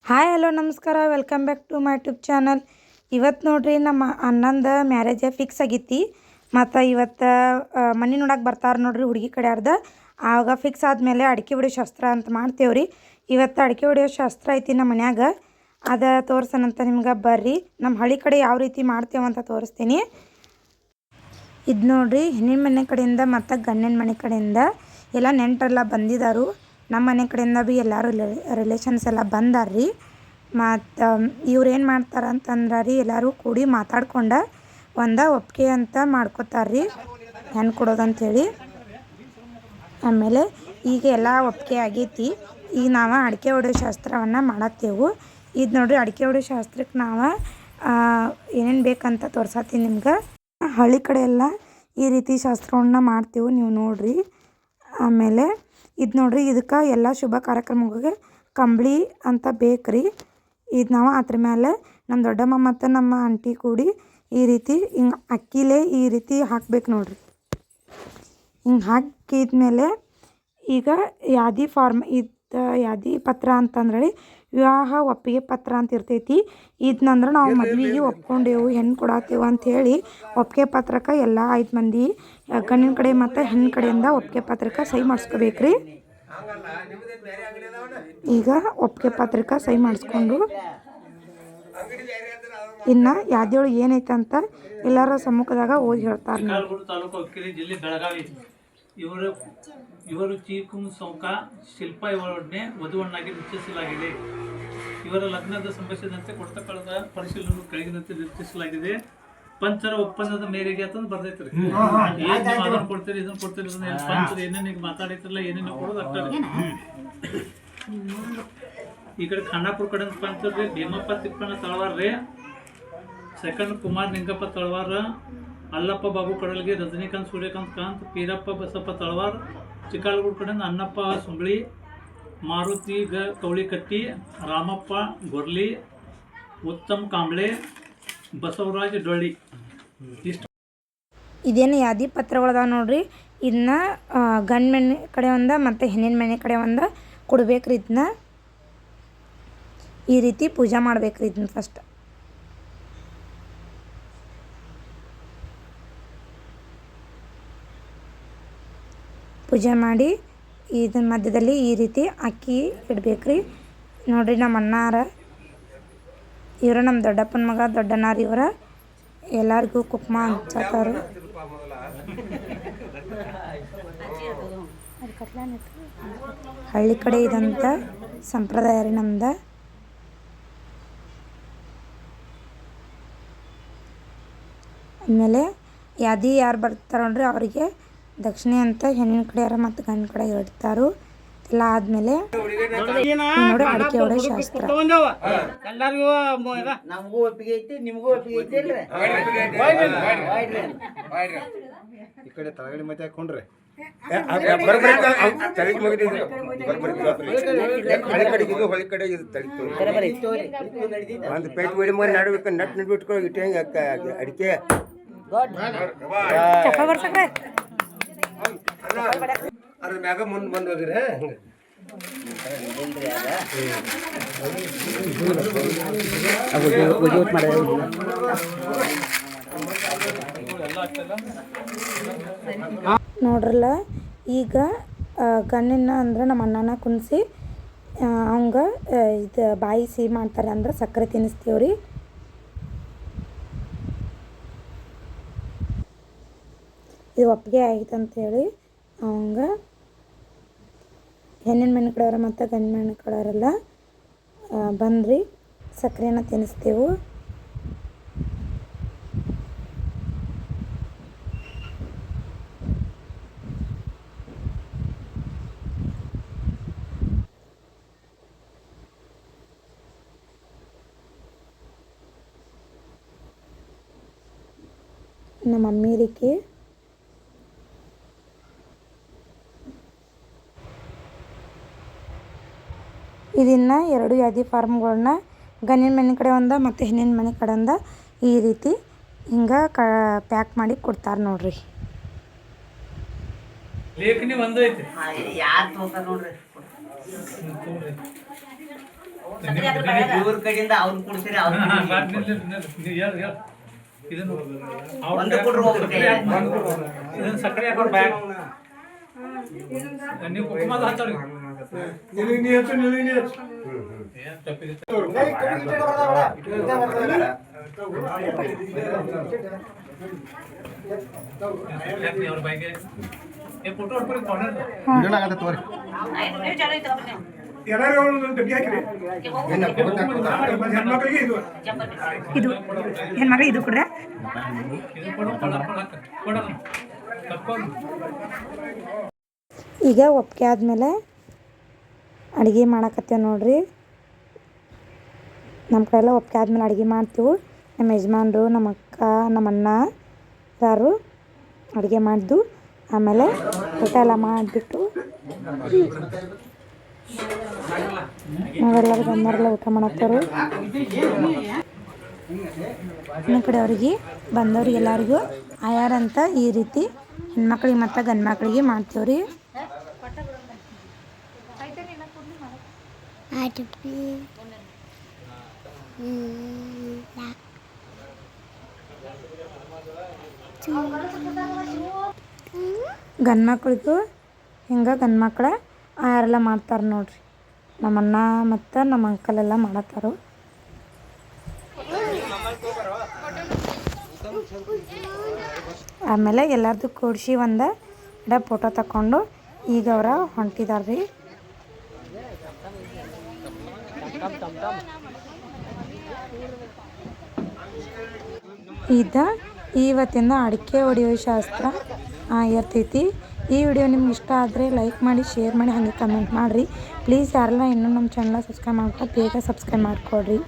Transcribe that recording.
Hi hello ನಮಸ್ಕಾರ welcome back to my YouTube channel. ಇವತ್ತು ನೋಡ್ರಿ ನಮ್ಮ ಅಣ್ಣಂದು ಮ್ಯಾರೇಜ್ ಫಿಕ್ಸ್ ಆಗೈತಿ. ಮತ್ತು ಇವತ್ತು ಮನೆ ನೋಡಕ್ಕೆ ಬರ್ತಾರೆ ನೋಡ್ರಿ ಹುಡುಗಿ ಕಡೆಯವ್ರದ್ದು. ಆವಾಗ ಫಿಕ್ಸ್ ಆದಮೇಲೆ ಅಡಿಕೆ ಹೊಡಿಯೋ ಶಾಸ್ತ್ರ ಅಂತ ಮಾಡ್ತೇವ್ರಿ. ಇವತ್ತು ಅಡಿಕೆ ಹೊಡಿಯೋ ಶಾಸ್ತ್ರ ಐತಿ ನಮ್ಮ ಮನ್ಯಾಗ. ಅದು ತೋರ್ಸನಂತ ನಿಮ್ಗೆ ಬರ್ರಿ. ನಮ್ಮ ಹಳ್ಳಿ ಕಡೆ ಯಾವ ರೀತಿ ಮಾಡ್ತೇವಂತ ತೋರಿಸ್ತೀನಿ. ಇದು ನೋಡ್ರಿ ಹೆಣ್ಣಿನ ಮನೆ ಕಡೆಯಿಂದ ಮತ್ತು ಗಂಡಿನ ಮನೆ ಕಡೆಯಿಂದ ಎಲ್ಲ ನೆಂಟರೆಲ್ಲ ಬಂದಿದ್ದಾರು. ನಮ್ಮ ಮನೆ ಕಡೆಯಿಂದ ಭೀ ಎಲ್ಲರೂ ರಿಲೇಷನ್ಸ್ ಎಲ್ಲ ಬಂದಾರ್ರಿ. ಮತ್ತು ಇವ್ರು ಏನು ಮಾಡ್ತಾರೆ ಅಂತಂದ್ರೆ ರೀ, ಎಲ್ಲರೂ ಕೂಡಿ ಮಾತಾಡ್ಕೊಂಡು ಒಂದು ಒಪ್ಪಿಗೆ ಅಂತ ಮಾಡ್ಕೋತಾರ್ರಿ, ಹೆಣ್ಣು ಕೊಡೋದಂಥೇಳಿ. ಆಮೇಲೆ ಈಗ ಎಲ್ಲ ಒಪ್ಪಿಗೆ ಆಗೈತಿ. ಈಗ ನಾವು ಅಡಿಕೆ ಹೊಡೆಯೋ ಶಾಸ್ತ್ರವನ್ನು ಮಾಡತ್ತೇವು. ಇದು ನೋಡ್ರಿ ಅಡಿಕೆ ಹೊಡೆಯೋ ಶಾಸ್ತ್ರಕ್ಕೆ ನಾವು ಏನೇನು ಬೇಕಂತ ತೋರ್ಸತ್ತೀನಿ ನಿಮ್ಗೆ. ಹಳ್ಳಿ ಕಡೆ ಎಲ್ಲ ಈ ರೀತಿ ಶಾಸ್ತ್ರವನ್ನು ಮಾಡ್ತೇವೆ, ನೀವು ನೋಡ್ರಿ. ಆಮೇಲೆ ಇದು ನೋಡ್ರಿ, ಇದಕ್ಕೆ ಎಲ್ಲ ಶುಭ ಕಾರ್ಯಕ್ರಮಗಳಿಗೆ ಕಂಬಳಿ ಅಂತ ಬೇಕ್ರಿ. ಇದು ನಾವು ಅದ್ರ ಮೇಲೆ ನಮ್ಮ ದೊಡ್ಡಮ್ಮ ಮತ್ತು ನಮ್ಮ ಆಂಟಿ ಕೂಡಿ ಈ ರೀತಿ ಹಿಂಗೆ ಅಕ್ಕಿಲೇ ಈ ರೀತಿ ಹಾಕ್ಬೇಕು ನೋಡ್ರಿ. ಹಿಂಗೆ ಹಾಕಿದ್ಮೇಲೆ ಈಗ ಯಾದಿ ಫಾರ್ಮ್ ಇದು ಯಾದಿ ಪತ್ರ ಅಂತಂದ್ರೆ ವಿವಾಹ ಒಪ್ಪಿಗೆ ಪತ್ರ ಅಂತ ಇರ್ತೈತಿ. ಇದನ್ನಂದ್ರೆ ನಾವು ಮದುವೆಗೆ ಒಪ್ಕೊಂಡೇವು, ಹೆಣ್ಣು ಕೊಡತ್ತೇವು ಅಂಥೇಳಿ ಒಪ್ಪಿಗೆ ಪತ್ರಕ್ಕೆ ಎಲ್ಲ 5 ಮಂದಿ ಗಂಡಿನ ಕಡೆ ಮತ್ತು ಹೆಣ್ಣು ಕಡೆಯಿಂದ ಒಪ್ಪಿಗೆ ಪತ್ರಕ್ಕೆ ಸಹಿ ಮಾಡಿಸ್ಕೋಬೇಕ್ರಿ. ಈಗ ಒಪ್ಪಿಗೆ ಪತ್ರಕ್ಕೆ ಸಹಿ ಮಾಡಿಸ್ಕೊಂಡು ಇನ್ನು ಯಾದಿಯೊಳಗೆ ಏನೈತೆ ಅಂತ ಎಲ್ಲರ ಸಮ್ಮುಖದಾಗ ಓದಿ ಹೇಳ್ತಾರೆ. ಇವರು ಚೀಕುಂ ಸೌಕ ಶಿಲ್ಪ ಇವರೊಡನೆ ವಧುವನ್ನಾಗಿ ನಿಶ್ಚಯಿಸಲಾಗಿದೆ. ಇವರ ಲಗ್ನದ ಸಂಭಾಷಣೆಯಂತೆ ಕೊಡ್ತಕ್ಕಳದ ಪರಿಶೀಲನೆ ಕೆಳಗಿನಂತೆ ನಿರ್ದೇಶಿಸಲಾಗಿದೆ. ಪಂಚರ ಒಪ್ಪಂದದ ಮೇರೆಗೆ ಅಂತಂದು ಬರ್ತೈತ್ರಿ. ಅದನ್ನ ಕೊಡ್ತೀರಿ ಇದನ್ನ ಕೊಡ್ತೀರಿ ಪಂಚರ ಏನೇನು ಈಗ ಮಾತಾಡೈತ್ರಲ್ಲ ಏನೇನು ಕೊಡೋದು ಆಗ್ತದೆ. ಈ ಕಡೆ ಖಾನಾಪುರ ಕಡೆ ಪಂಚರ್ರಿ ಭೀಮಪ್ಪ ತಿಪ್ಪಣ್ಣ ತಳವಾರ್ರಿ, ಸೆಕೆಂಡ್ ಕುಮಾರ್ ನಿಂಗಪ್ಪ ತಳವಾರ, ಅಲ್ಲಪ್ಪ ಬಾಬು ಕಡಲ್ಗೆ, ರಜನಿಕಾಂತ್ ಸೂರ್ಯಕಾಂತ್ ಕಾಂತ್, ಪೀರಪ್ಪ ಬಸಪ್ಪ ತಳವಾರ್, ಚಿಕ್ಕಲಗೂಡು ಕಡೆಯಿಂದ ಅನ್ನಪ್ಪ ಸುಂಬಳಿ, ಮಾರುತಿ ಕೌಳಿಕಟ್ಟಿ, ರಾಮಪ್ಪ ಗೊರ್ಲಿ, ಉತ್ತಮ್ ಕಾಂಬ್ಳೆ, ಬಸವರಾಜ್ ಡೊಳ್ಳಿ. ಇದೇನು ಯಾದಿ ಪತ್ರಗಳದ ನೋಡ್ರಿ. ಇದನ್ನ ಗಂಡ ಮನೆ ಕಡೆ ಒಂದು ಮತ್ತು ಹೆಣ್ಣಿನ ಮನೆ ಕಡೆ ಒಂದು ಕೊಡ್ಬೇಕ್ರಿ. ಇದನ್ನ ಈ ರೀತಿ ಪೂಜೆ ಮಾಡ್ಬೇಕ್ರಿ. ಇದನ್ನ ಫಸ್ಟ್ ಪೂಜೆ ಮಾಡಿ ಇದನ್ನ ಮಧ್ಯದಲ್ಲಿ ಈ ರೀತಿ ಅಕ್ಕಿ ಇಡ್ಬೇಕ್ರಿ. ನೋಡ್ರಿ ನಮ್ಮ ಅಣ್ಣಾರ ಇವರು ನಮ್ಮ ದೊಡ್ಡಪ್ಪನ ಮಗ ದೊಡ್ಡನಾರ. ಇವರ ಎಲ್ಲರಿಗೂ ಕುಕ್ಮ ಹಂಚತ್ತಾರು. ಹಳ್ಳಿ ಕಡೆ ಇದಂಥ ಸಂಪ್ರದಾಯ ರೀ ನಮ್ದು. ಆಮೇಲೆ ಯಾದಿ ಯಾರು ಬರ್ತಾರೆ ನೋಡ್ರಿ ಅವರಿಗೆ ದಕ್ಷಿಣೆ ಅಂತ ಹೆಣ್ಣಿನ ಕಡೆಯವ್ರ ಮತ್ತು ಗಂಡಿನ ಕಡೆ ಇಡ್ತಾರು. ಎಲ್ಲ ಆದ್ಮೇಲೆ ನೋಡಿ ಅಡಿಕೆ ಹೊಡೆ ಶಾಸ್ತ್ರ. ನಮಗೂ ಒಪ್ಪಿಗೆ ಐತಿ, ನಿಮಗೂ ಒಪ್ಪಿಗೆ ಐತಿ. ಈ ಕಡೆ ತಳಗಡೆ ಮತ್ತೆ ಹಾಕೊಂಡ್ರೆ ಹೊಳಿ ಕಡೆ ಒಂದು ಪೇಟ್ ಹೊಡಿ ಮಾಡಿ ನಡ್ಬೇಕು, ನಟ್ ನಡ್ಬಿಟ್ಕೊಂಡು ಇಟ್ಟಂಗೆ ಅಡಿಕೆ ಅದ್ರ ಮ್ಯಾಗ ಮುಂದೆ ಬಂದು ಹೋಗಿರ. ನೋಡ್ರಲ್ಲ, ಈಗ ಗಂಡಿನ ಅಂದ್ರೆ ನಮ್ಮ ಅಣ್ಣನ ಕುಣಿಸಿ ಅವಂಗ ಇದು ಬಾಯಿ ಸಿಹಿ ಮಾಡ್ತಾರೆ, ಅಂದ್ರೆ ಸಕ್ಕರೆ ತಿನ್ನಿಸ್ತೀವ್ರಿ. ಇದು ಒಪ್ಪಿಗೆ ಆಯ್ತು ಅಂತೇಳಿ ಅವಂಗ ಹೆಣ್ಣಿನ ಮನೆ ಕಡೆಯವ್ರ ಮತ್ತು ಗಂಡಿನ ಮನೆ ಕಡೆಯವರೆಲ್ಲ ಬಂದ್ರಿ ಸಕ್ಕರೆನ ತಿನ್ನಿಸ್ತೇವೆ. ನಮ್ಮ ಮಮ್ಮಿರಿಗೆ ಇದನ್ನು 2 ಯಾದಿ ಫಾರ್ಮ್ಗಳನ್ನ ಗಂಡಿನ ಮನೆ ಕಡೆ ಒಂದು ಮತ್ತು ಹೆಣ್ಣಿನ ಮನೆ ಕಡೆಯಿಂದ ಈ ರೀತಿ ಹಿಂಗೆ ಪ್ಯಾಕ್ ಮಾಡಿ ಕೊಡ್ತಾರೆ ನೋಡ್ರಿ. ಲೇಖನಿ ಒಂದು ಐತಿ, ಯಾರು ತಗೋತಾರ ನೋಡ್ರಿ. ಇವ್ರ ಕಡೆಯಿಂದ ಅವ್ರು ಕುಡಿಸಿರಿ ಅವ್ರು ಇದನ್ನು ಒಂದು ಕೊಡ್ರಿ ಒಬ್ರು ಕೈಯಾಗ. ಇದನ್ನು ಸಕ್ಕರೆ ಹಾಕೋರು ಬ್ಯಾಗ್ ನೀವು ಕುಕುಮದ ಹಚ್ಚೋರಿ ಏನ್ ತಪ್ಪಿದೆ ಅವ್ರ ಬೈಗೆ ಏ ಫೋಟೋ ಹೊಡ್ಕೊರಿ ಕಾರ್ನರ್ ಇದು ಹೆಣ್ಮಕ್ಳು ಇದು ಕೊಡ್ರೆ ಇದು ಕೊಡು ಕೊಡ ತಕ್ಕೊಂಡು ಈಗ ಒಪ್ಪಿಗೆ ಆದಮೇಲೆ ಅಡುಗೆ ಮಾಡಕತ್ತೇವೆ ನೋಡ್ರಿ. ನಮ್ಮ ಕಡೆ ಎಲ್ಲ ಒಪ್ಪಿಗೆ ಆದಮೇಲೆ ಅಡುಗೆ ಮಾಡ್ತೀವಿ. ನಮ್ಮ ಯಜಮಾನ್ರು ನಮ್ಮ ಅಕ್ಕ ನಮ್ಮ ಅಣ್ಣ ಯಾರು ಅಡುಗೆ ಮಾಡಿದ್ದು. ಆಮೇಲೆ ಊಟ ಎಲ್ಲ ಮಾಡಿಬಿಟ್ಟು ನಾವೆಲ್ಲರೂ ಬಂದವರೆಲ್ಲ ಊಟ ಮಾಡತ್ತಾರು. ನಮ್ಮ ಕಡೆ ಅವ್ರಿಗೆ ಬಂದವ್ರಿಗೆ ಎಲ್ಲರಿಗೂ ಆಯಾರಂತ ಈ ರೀತಿ ಹೆಣ್ಮಕ್ಳಿಗೆ ಮತ್ತು ಗಂಡು ಮಕ್ಳಿಗೆ ಮಾಡ್ತೀವ್ರಿ. ಗಂಡು ಮಕ್ಳಿಗೂ ಹಿಂಗೆ ಗಂಡು ಮಕ್ಳ ಆಯಾರೆಲ್ಲ ಮಾಡ್ತಾರೆ ನೋಡ್ರಿ. ನಮ್ಮ ಅಣ್ಣ ಮತ್ತು ನಮ್ಮ ಅಂಕಲ್ ಎಲ್ಲ ಮಾಡತ್ತಾರು. ಆಮೇಲೆ ಎಲ್ಲರದು ಕೂಡಿಸಿ ಒಂದು ಫೋಟೋ ತಗೊಂಡು ಈಗ ಅವರ ಹೊಂಟಿದಾರ್ರಿ. ಇವತ್ತಿಂದ ಅಡಿಕೆ ಹೊಡೆಯೋ ಶಾಸ್ತ್ರ ಇರ್ತೈತಿ. ಈ ವಿಡಿಯೋ ನಿಮ್ಗೆ ಇಷ್ಟ ಆದರೆ ಲೈಕ್ ಮಾಡಿ, ಶೇರ್ ಮಾಡಿ, ಹಾಗೆ ಕಮೆಂಟ್ ಮಾಡಿರಿ. ಪ್ಲೀಸ್ ಯಾರೆಲ್ಲ ಇನ್ನೂ ನಮ್ಮ ಚಾನಲ್ ಸಬ್ಸ್ಕ್ರೈಬ್ ಮಾಡ್ಕೊಂಡು ಬೇಗ ಸಬ್ಸ್ಕ್ರೈಬ್ ಮಾಡಿಕೊಡ್ರಿ.